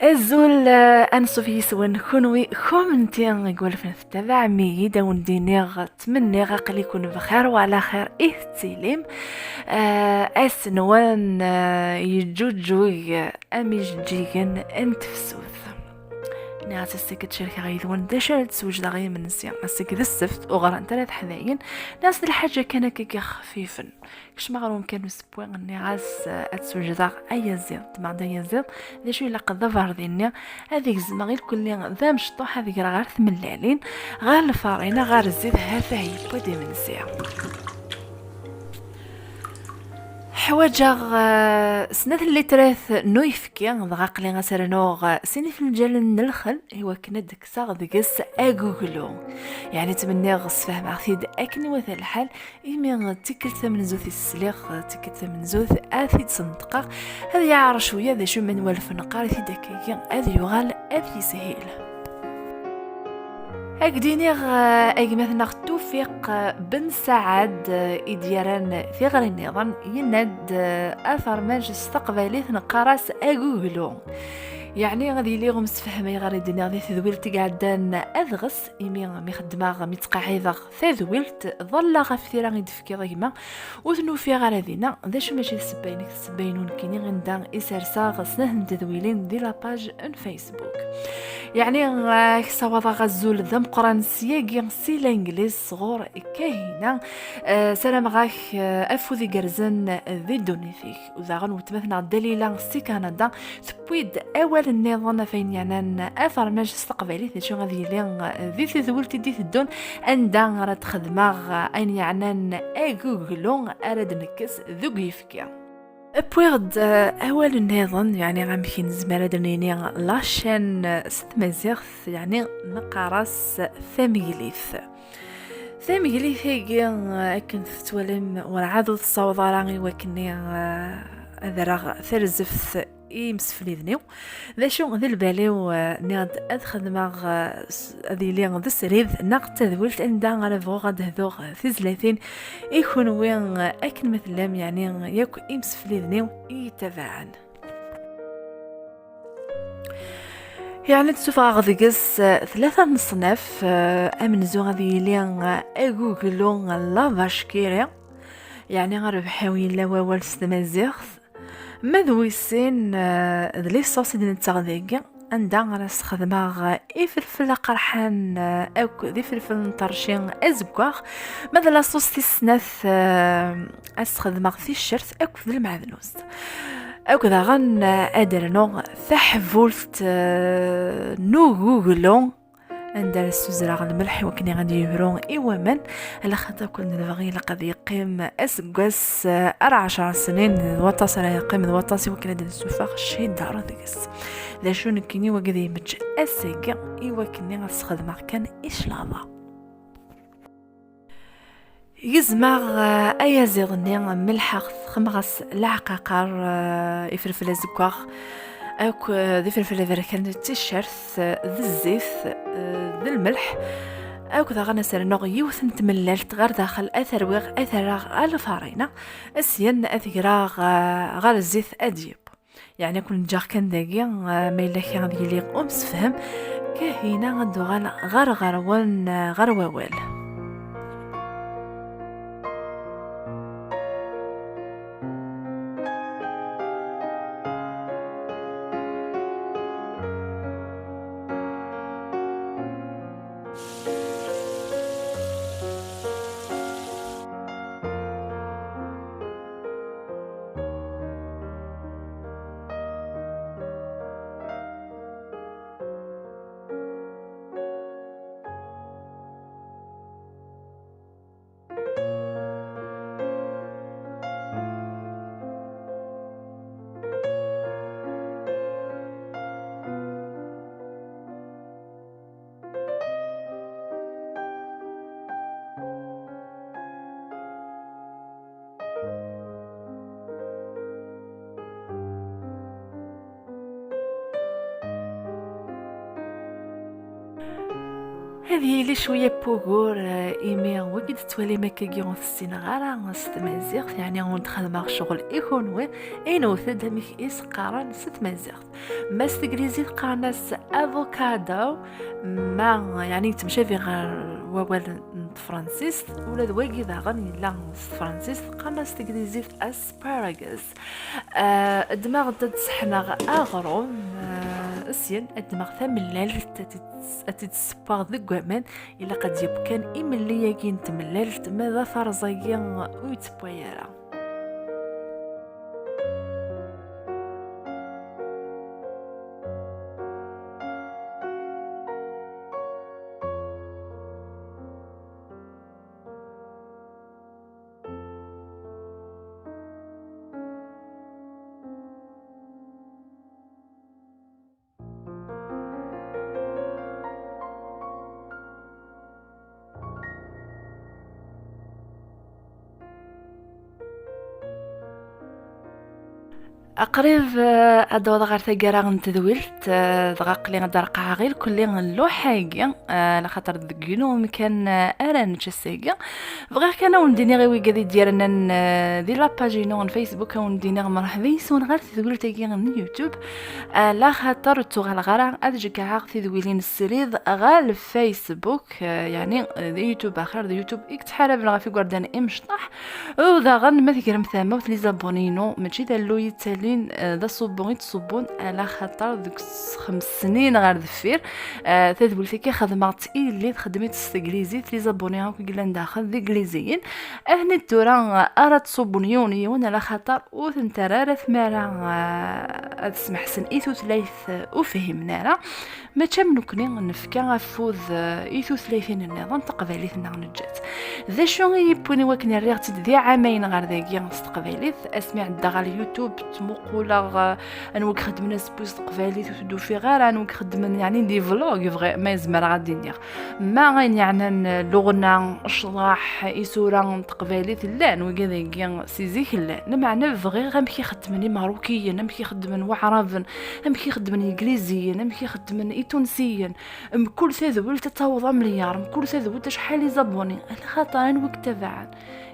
الزول انسو في سون كونوي كومنتي يقول في تبع مي داون دينيغ تمنيغ قلي يكون بخير وعلى خير تسليم. اسنوان يجوجوي امي جيجن انت فسوث ناس السكت شركة غيدون دشرت سوج دغي من السيان السكت السفت وغران ثلاث حذاين ناس الحاجة كان كيكا خفيفا كش مغروم كانوا سبوين اني عاس اتسوج داغ اي زيض ما عندها يزيض ذي شو لقد ظفر دينيا هذيك الزمغيل كل ذا مشطوح هذيك راه غير ثملالين غير الفارينة غير الزيت هذا هي بودي من السيان حواجا سنة اللي تراث نويفكي ضغا قلي غسرنوغ سيني في المجال نلخل هو كنا دكسا دقس اغوغلو يعني تمني غص فهم عثيد اكني وثا الحال ايمي تكلت من زوث السليخ تكلت من زوث اثيد صندقاق هذا يعرف شوية ذا شو من والف نقار في دكاكي هذا يغال اثي سهيل أكدينيغ مثلا توفيق بن سعد إدياران في غير النظام يند أثر ماج استقبالي نقارس أجوغلو يعني غادي ليهم سفهمي غير الدنيا غادي تذويلت قعدان أذغس إيمي مخدمة متقاعدة تذويلت ظل غفتيرا يدفكي ضيما وثنو في غير ذينا ذا شو ماشي السباينون كيني غندا إسارسا غسنه تذويلين دي لاباج ان فيسبوك يعني صوضا غزول ذم قران سياقي سي الانجليز صغور كاينه سلام غاك افو ذي قرزن ذي دونيثيك وذا غنوتمثنا دليلا سي كندا تبويد اول النظام فين يعني اثر ماج استقبالي شو غادي لين ذي تذولتي دي تدون اندا راه تخدماغ اين يعني اغوغلو اراد نكس ذوق يفكي بويغد اول النظام يعني غامكين زمالة درنيني لاشين ستمازيغث يعني نقارس ثاميليث هيجي اكن تتولم ورعادو تصوض راني وكني هذا راه ثرزف يمسفلي ذنيو ذا شو ذي الباليو ناد ادخل ماغ ذي لي ذا السريد ناق تذولت ان دا على فوق غاد هذوغ في زلاتين يكون وين اكن مثلهم يعني ياكو يمسفلي ذنيو يتباعن يعني تشوف غادي قص ثلاثة من الصناف امن زو غادي لي اغوغلو لا فاشكيري يعني غربحاوي لا ووال ستمازيغث مذويسين ذلي الصوص ديال التغذية عندها غراس خدمة فلفل قرحان او ذي فلفل نطرشين ازكواغ ماذا لا صوص تسناث استخدمها في الشرت او في المعدنوس او كذا غن ادرنو تحفولت نو جوجلو عندها السوزراغ الملح وكني غادي يبرون من على خاطر كنا نبغي لقد يقيم اسكواس 10 سنين وطاس راه يقيم وطاس وكنا ديال السفاخ شي دار ديكس لا شو نكني وقدي يمج اسيكا كني غنستخدم كان اشلاضه يزمغ ايا زيغني ملح خمغس العقاقر يفلفل زكواغ اوك ذي فلفل ذركان التيشيرت ذي الزيت ذي الملح اوك ذا غنسر نوغ يوث نتمللت غير داخل اثر الفارينه اسين اثيراغ غير الزيت اديب يعني كل نجاح كان داقي ما الا كان غادي يليق امس فهم كاهينا غندو غير غروان غير ووال هذه لي شويه بوغور ايمي وقد توالي مكاكيون في السنغال ست مازيغ يعني وندخل مع شغل ايكونوي اينو ثد ميك اس قارن ست مازيغ ما استغريزي قاناس افوكادو ما يعني تمشي في غير ووال فرانسيس ولا دواكي داغن يلا فرانسيس قاناس تغريزي اسباراغوس الدماغ تتسحنا اغروم اسين الدماغ ثملال تتسباغ ذك ومان إلا قد يبكان إملي يجين تملالت ماذا فرزايا ويتبويرا. أقرب أدوض غير ثقرا نتذويلت دغاق لي غدرقع غير كل نلوحاكي لخاطر ذكينو مكان أران تشساكي بغير كان ونديني غير ويقادي ديالنا دي لاباجينو فيسبوك ونديني مرحبا يسون غير تذويلتاكي من يوتيوب لا خاطر تغال غرا أدجكا تذويلين السريد غال فيسبوك يعني يوتيوب آخر يوتيوب إكتحارب لغا في قردان إمشطح وداغن ما ذكر مثاموت لي زابونينو ماشي دالو يتالي ذا صوبون يتصبون على خاطر ذوك 5 سنين غير دفير تذبلتي كي خدمات اللي خدمت استغليزيت لي زابونيها كي قلنا داخل ذي انجليزيين اهني الدوران ارات صوبونيون على خاطر وثنترا ثمارا تسمح سن ايثو ثلاث وفهمنا راه ما تمنكني نفكا غفوذ ايثو ثلاثين النظام تقباليتنا نجات ذا شو يبوني وكنا ريغت ذي عامين غير ذاكيا استقباليت اسمع دغال اليوتيوب تمقولا انوك خدمنا سبوس تقباليت وتدو في غير انوك خدمنا يعني دي فلوغ فغي ما يزمر غادي ندير ما غين يعني لغنا شراح يسورا تقباليت لا نوكا ذاكيا سيزيك لا نمعنا فغي غامكي خدمني ماروكيا نمكي خدمن وعربن نمكي خدمن انجليزيا نمكي خدمن تونسيا كل ثذول تتوض مليار كل ثذول شحال زبوني خاطر نوك تبعا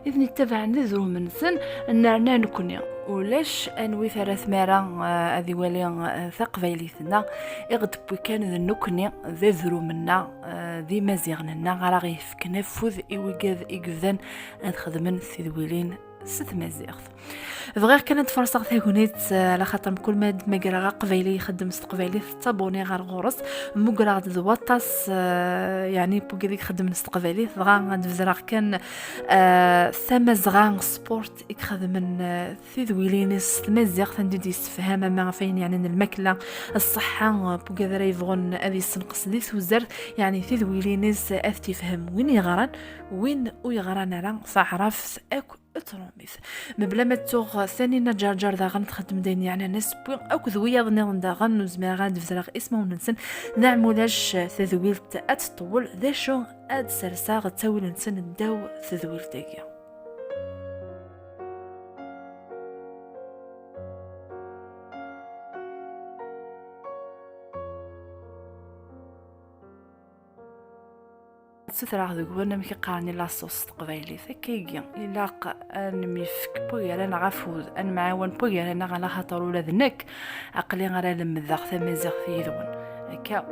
إذن تبعا ذو من سن نرنا نكوني ولاش انوي ثلاث مرة هذه ولي ثقفيليتنا اغدب كان ذا نكني ذا ذرو منا ذي مزيغنا غراغي فكنا فوذ إيوغاذ إيقذان أدخدمن ثذويلين ست مزيغ فغير كانت فرصة ثاكونيت على خاطر كل ما مقرا قبيلي يخدم استقبالي تابوني غير غورس مقرا دواطاس يعني بوكي يخدم استقبالي فغا غاد فزراغ كان ثمزغان سبورت يخدم من ثذويلينس مزيغ ثندي يستفهم ما فين يعني الماكله الصحه بوكي ذا يفغون ادي سنقص دي وزر يعني ثذويلينس اث تفهم وين يغران وين ويغران راه فعرف اكو اتروميث مبلا ما توغ ثاني نجار دا غنخدم دين يعني ناس بوين اكو ذويه ظني دا غنزمر غاد فزراغ اسمه وننسن نعمولاش تذويلت اتطول ذا شو اد سرساغ تاول نسن داو تذويلتاكي ستراه ذقولنا مكي قارني لاصوص تقبايلي ثكيجي إلا نميفك بوغير أنا غفوز أنا معاون بوغير أنا غلا خاطر ولادنك عقلي غير لمذاق ثمازيغ في يدون هكا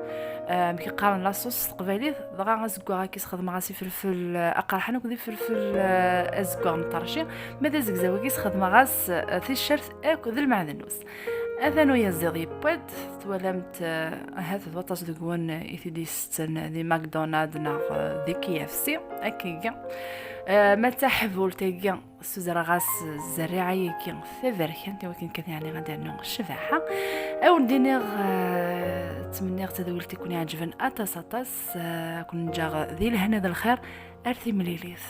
مكي قارن لاصوص تقبايلي ضغا غزكوا غا كيسخدم غاسي فلفل أقرحان وكذي فلفل أزكوا نطرشي ماذا زكزاوي كيسخدم غاس تيشيرت أكو ذي المعدنوس أذنو يزيغي بود تولمت هذا الوطاس دقوان إثيديستن ذي ماكدونالد ناغ ذي KFC أكيا ما تحفول تيجي سوزر غاس الزراعي كي ثفركن ولكن كان يعني غادي نوع الشفاحة أو دينيغ تمنيغ تدولت يكون يعجبن أتاس كون جاغ ذي الهنا ذا الخير أرثي مليليث